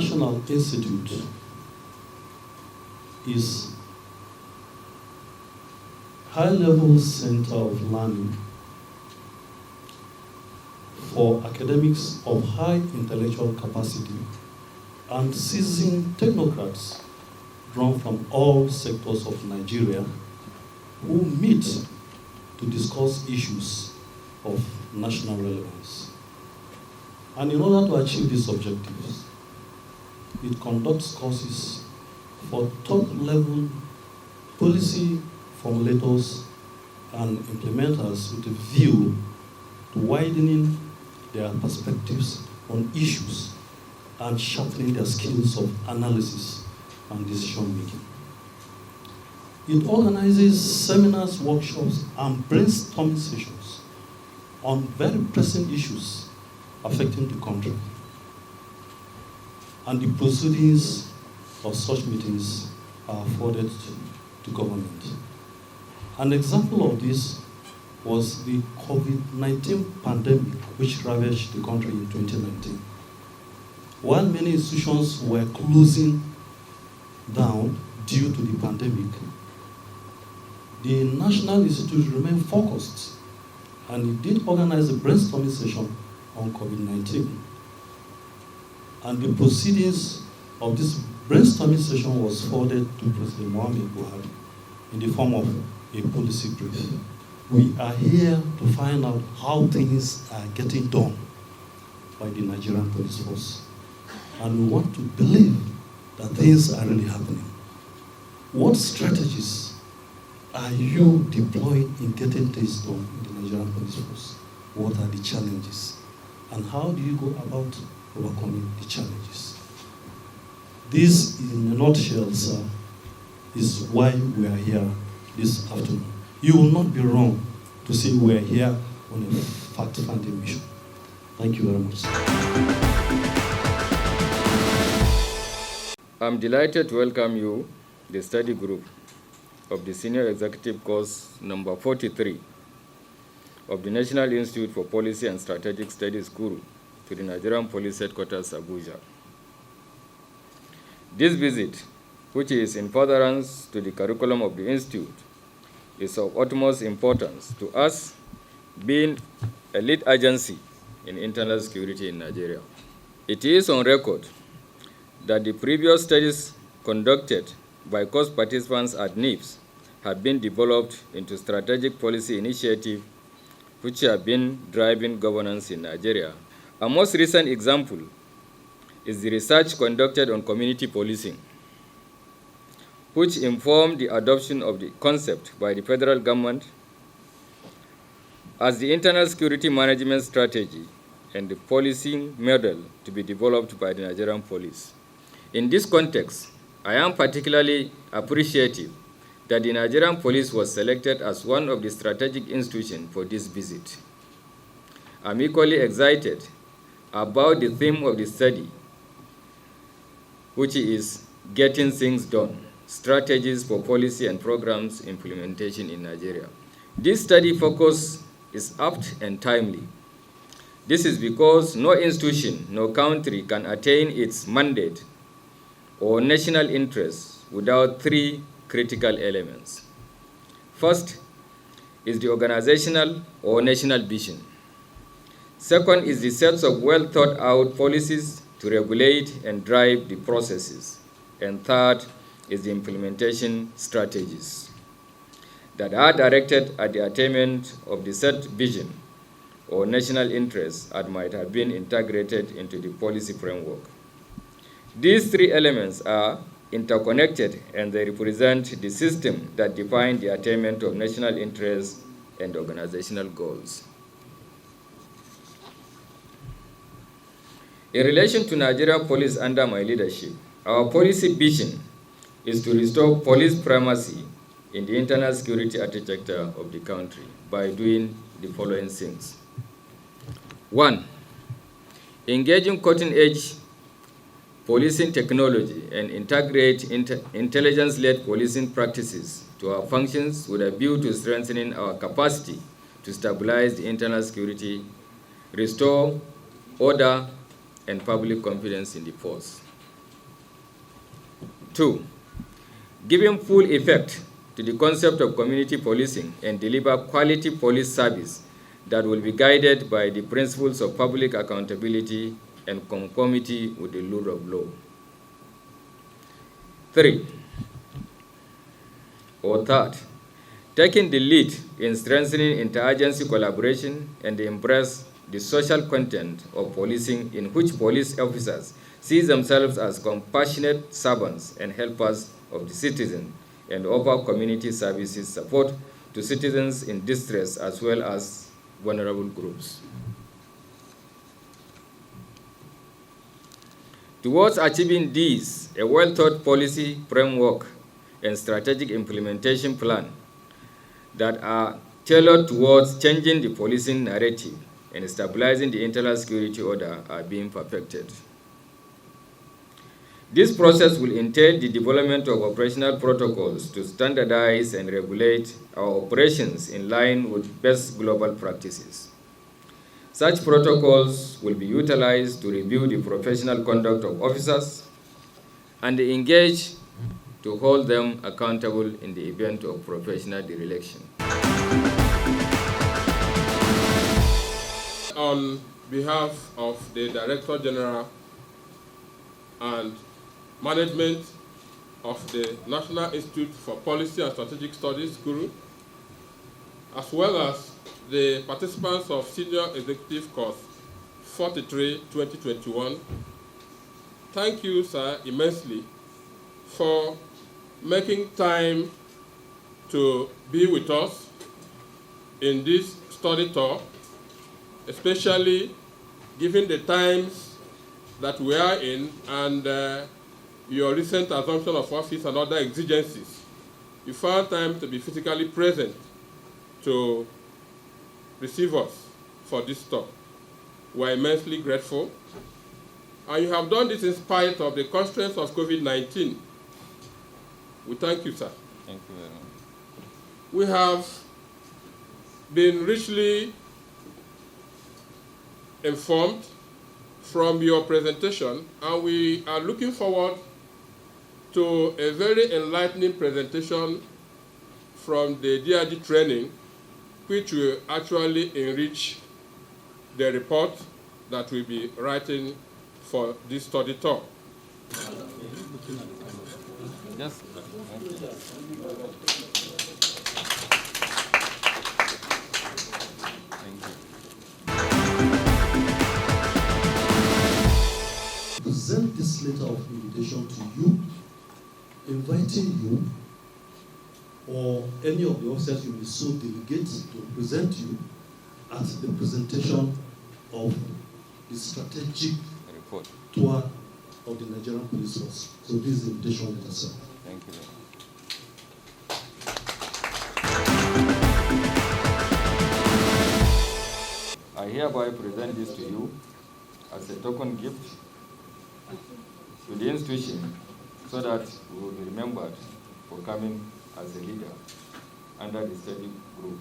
National Institute is high-level center of learning for academics of high intellectual capacity and seasoned technocrats drawn from all sectors of Nigeria who meet to discuss issues of national relevance. And in order to achieve these objectives, it conducts courses for top-level policy formulators and implementers with a view to widening their perspectives on issues and sharpening their skills of analysis and decision-making. It organizes seminars, workshops, and brainstorming sessions on very pressing issues affecting the country. And the proceedings of such meetings are forwarded to government. An example of this was the COVID-19 pandemic, which ravaged the country in 2019. While many institutions were closing down due to the pandemic, the National Institute remained focused, and it did organize a brainstorming session on COVID-19. And the proceedings of this brainstorming session was forwarded to President Muhammad Buhari in the form of a policy brief. We are here to find out how things are getting done by the Nigerian police force. And we want to believe that things are really happening. What strategies are you deploying in getting things done in the Nigerian police force? What are the challenges? And how do you go about overcoming the challenges? This, in a nutshell, sir, is why we are here this afternoon. You will not be wrong to say we are here on a fact-finding mission. Thank you very much. I'm delighted to welcome you, the study group of the Senior Executive Course number 43 of the National Institute for Policy and Strategic Studies, Kuru, to the Nigerian Police Headquarters, Abuja. This visit, which is in furtherance to the curriculum of the Institute, is of utmost importance to us, being a lead agency in internal security in Nigeria. It is on record that the previous studies conducted by course participants at NIPS have been developed into strategic policy initiatives which have been driving governance in Nigeria. A most recent example is the research conducted on community policing, which informed the adoption of the concept by the federal government as the internal security management strategy and the policing model to be developed by the Nigerian police. In this context, I am particularly appreciative that the Nigerian police was selected as one of the strategic institutions for this visit. I'm equally excited about the theme of the study, which is getting things done, strategies for policy and programs implementation in Nigeria. This study focus is apt and timely. This is because no institution, no country can attain its mandate or national interests without three critical elements. First is the organizational or national vision. Second is the sets of well thought out policies to regulate and drive the processes. And third is the implementation strategies that are directed at the attainment of the set vision or national interests that might have been integrated into the policy framework. These three elements are interconnected and they represent the system that defines the attainment of national interests and organizational goals. In relation to Nigerian police under my leadership, our policy vision is to restore police primacy in the internal security architecture of the country by doing the following things. 1. Engaging cutting-edge policing technology and integrate intelligence-led policing practices to our functions with a view to strengthening our capacity to stabilize the internal security, restore order and public confidence in the force. 2, giving full effect to the concept of community policing and deliver quality police service that will be guided by the principles of public accountability and conformity with the rule of law. 3, or third, taking the lead in strengthening interagency collaboration and embrace the social content of policing, in which police officers see themselves as compassionate servants and helpers of the citizen and offer community services support to citizens in distress as well as vulnerable groups. Towards achieving these, a well-thought policy framework and strategic implementation plan that are tailored towards changing the policing narrative and stabilizing the internal security order are being perfected. This process will entail the development of operational protocols to standardize and regulate our operations in line with best global practices. Such protocols will be utilized to review the professional conduct of officers and engage to hold them accountable in the event of professional dereliction. On behalf of the Director General and management of the National Institute for Policy and Strategic Studies, GURU, as well as the participants of Senior Executive Course 43-2021, thank you, sir, immensely for making time to be with us in this study tour, especially given the times that we are in and your recent assumption of office and other exigencies. You found time to be physically present to receive us for this talk. We're immensely grateful. And you have done this in spite of the constraints of COVID-19. We thank you, sir. Thank you very much. We have been richly informed from your presentation, and we are looking forward to a very enlightening presentation from the DRG training, which will actually enrich the report that we'll be writing for this study tour. Yes. Present this letter of invitation to you, inviting you or any of the officers you may so delegate to present you at the presentation of the strategic Report. tour of the Nigerian Police Force. So this is the invitation letter, sir. Thank you very much. I hereby present this to you as a token gift to the institution so that we will be remembered for coming as a leader under the study group.